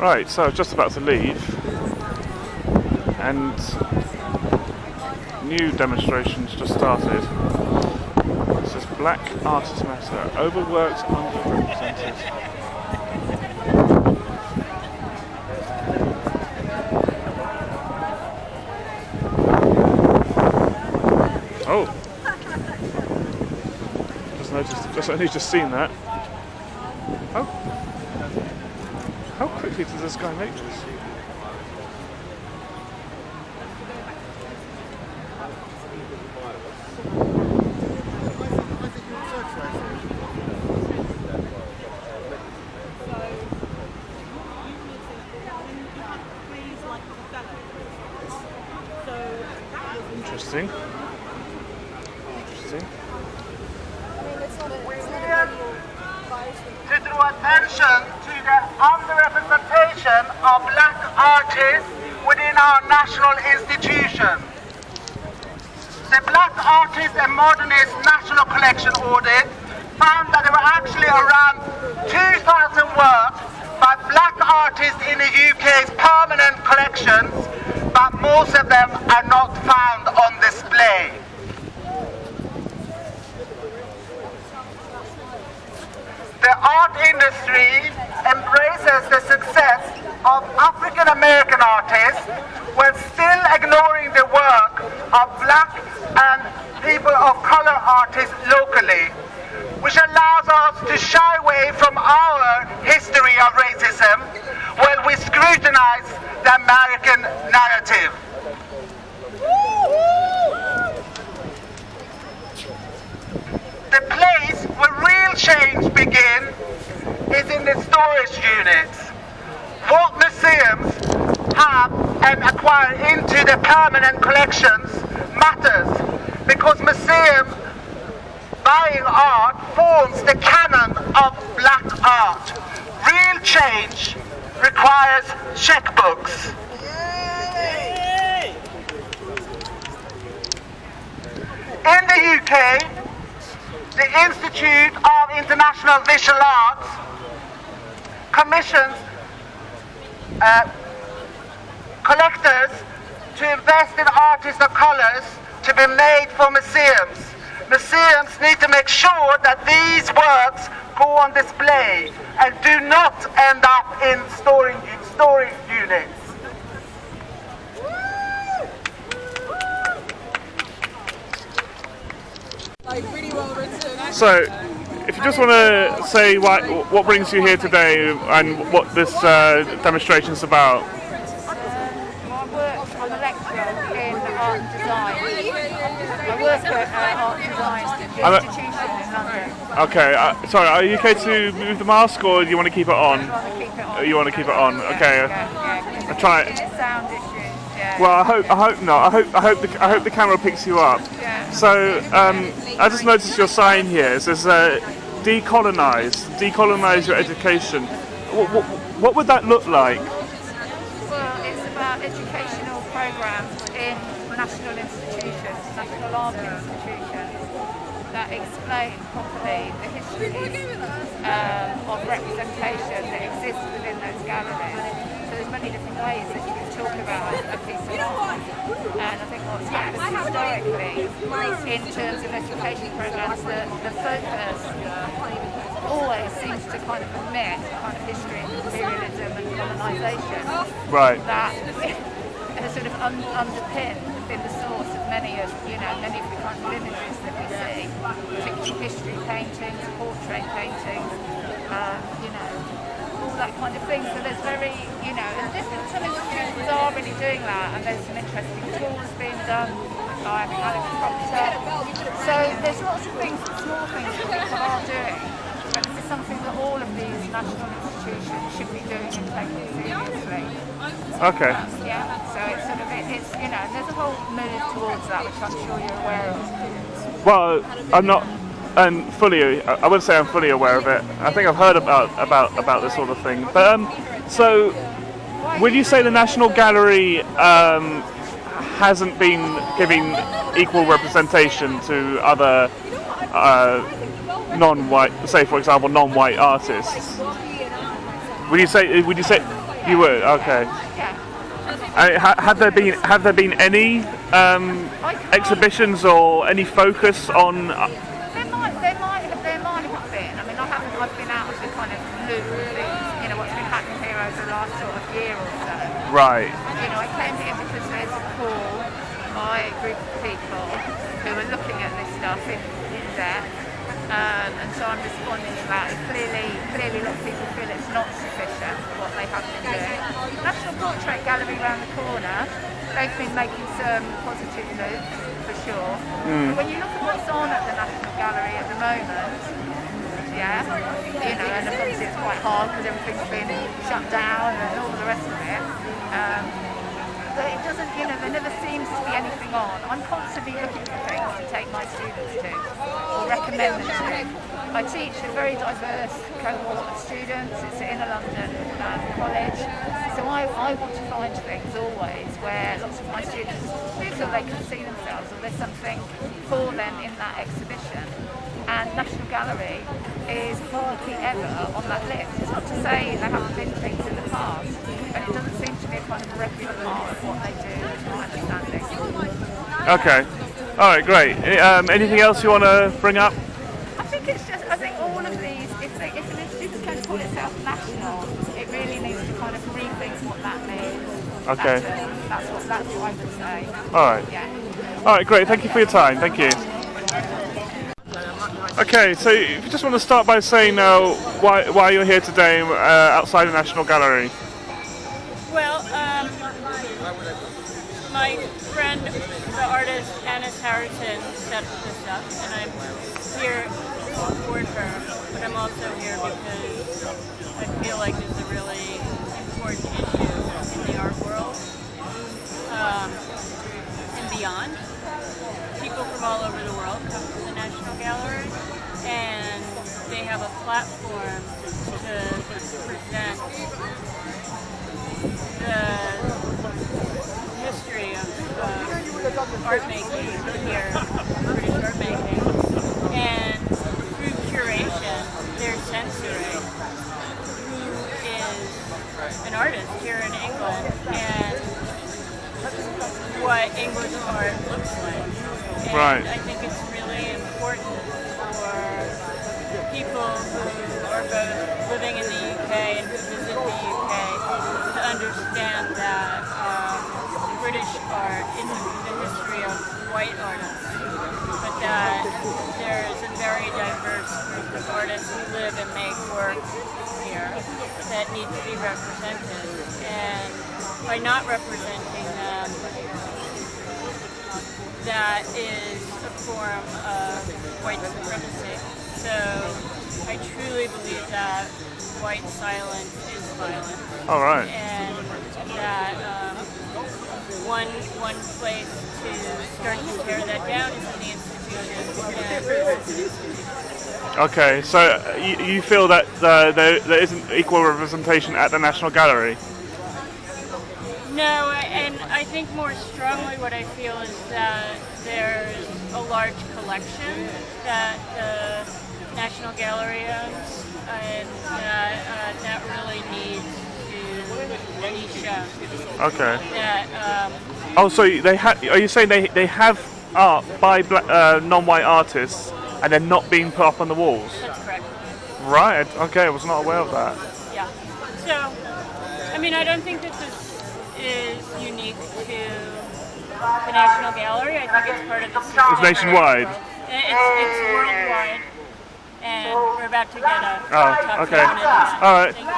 Right, so I was just about to leave, and new demonstrations just started. This is Black Artists Matter, overworked, underrepresented. Oh! Just only just seen that. How quickly does this guy make this? Interesting. To draw attention to the underrepresentation of black artists within our national institution. The Black Artists and Modernists National Collection audit found that there were actually around 2,000 works by black artists in the UK's permanent collections, but most of them are not found on display. The art industry embraces the success of African American artists while still ignoring the work of black and people of color artists locally, which allows us to shy away from our history of racism while we scrutinize the American narrative. The place where real change begins is in the storage units. What museums have and acquire into the permanent collections matters, because museums buying art forms the canon of black art. Real change requires checkbooks. In the UK, the Institute of International Visual Arts commissions collectors to invest in artists of colours to be made for museums. Museums need to make sure that these works go on display and do not end up in storage units. Really well written. So, if you just want to say what brings you here today and what this demonstration is about. I'm a lecturer in art and design. I work at art and design institution in London. Okay, sorry, are you okay to move the mask, or do you want to keep it on? You want to keep it on? Okay. I try it. Sound issues. Yeah. Well, I hope not. I hope the camera picks you up. Yeah. So, I just noticed your sign here. It says decolonize your education. What would that look like? Well, it's about educational programs in national institutions, national art institutions, that explain properly the history of representation that exists within those galleries. So there's many different ways that you can talk about a piece of art. And I think what's happened historically in terms of education programs, the focus always seems to kind of omit kind of history of imperialism and colonisation. Right. That has sort of underpinned been the source of many of the kind of images that we see, particularly history paintings, portrait paintings, all that kind of thing. So there's very, and some institutions are really doing that, and there's some interesting tools being done by Alex Proctor. So there's lots of things, small things that people are doing, but this is something that all of these national institutions should be doing and taking seriously. Okay. Yeah, so it's sort of, there's a whole move towards that, which I'm sure you're aware of. Well, I'm not I wouldn't say I'm fully aware of it. I think I've heard about this sort of thing. But so, would you say the National Gallery hasn't been giving equal representation to other non-white, say for example, non-white artists? Would you say? You would, okay. Yeah. Have there been any exhibitions or any focus on? There might have been. I mean, I've been out of the kind of loop of things, you know, what's been happening here over the last sort of year or so. Right. You know, I came here because there's a call by a group of people who are looking at this stuff in depth, and so I'm responding to that. Clearly, a lot of people feel it's not sufficient what they have been doing. National Portrait Gallery around the corner, they've been making some positive moves for sure. But when you look at what's on at the National Gallery at the moment, yeah, you know, and obviously it's quite hard because everything's been shut down and all the rest of it. But it doesn't, you know, there never seems to be anything on. I'm constantly looking for things to take my students to, or recommend them to. I teach a very diverse cohort of students. It's at Inner London College. So I want to find things always where lots of my students do feel they can see themselves, or there's something for them in that exhibition. And National Gallery is hardly ever on that list. It's not to say there haven't been things in the past, but it doesn't seem to be a kind of regular part of what they do, to my understanding. Okay. All right. Great. Anything else you want to bring up? I think all of these, if an institute can call itself national, it really needs to kind of rethink what that means. Okay. That's what I would say. All right. Yeah. All right. Great. Thank you for your time. Thank you. Okay, so if you just want to start by saying why you're here today outside the National Gallery. Well, my friend, the artist Annis Harrison, set this up, and I'm here to support her, but I'm also here because I feel like this is a really important issue in the art world and beyond. People from all over the world come to the National Gallery, and they have a platform to present the history of art making here, British art making, and through curation, they're censoring who is an artist here in England and what English art looks like. And Right. I think it's really important for people who are both living in the UK and who visit the UK to understand that British art isn't the history of white artists, but that there is a very diverse group of artists who live and make work here that need to be represented. And by not representing them, that is a form of white supremacy. So I truly believe that white silence is violence. All right. And that one place to start to tear that down is in the institutions. Okay, so you feel that there isn't equal representation at the National Gallery? No, and I think more strongly what I feel is that there's a large collection that the National Gallery owns, and that really needs to be shown. Okay. That, So are you saying they have art by non-white artists and they're not being put up on the walls? that's correct. Right. Okay, I was not aware of that. Yeah. So, I mean, I don't think that this is unique to the National Gallery. I think it's part of the system. It's nationwide. It's worldwide, and we're about to get a Oh, top okay. cabinet. All right. Thank you.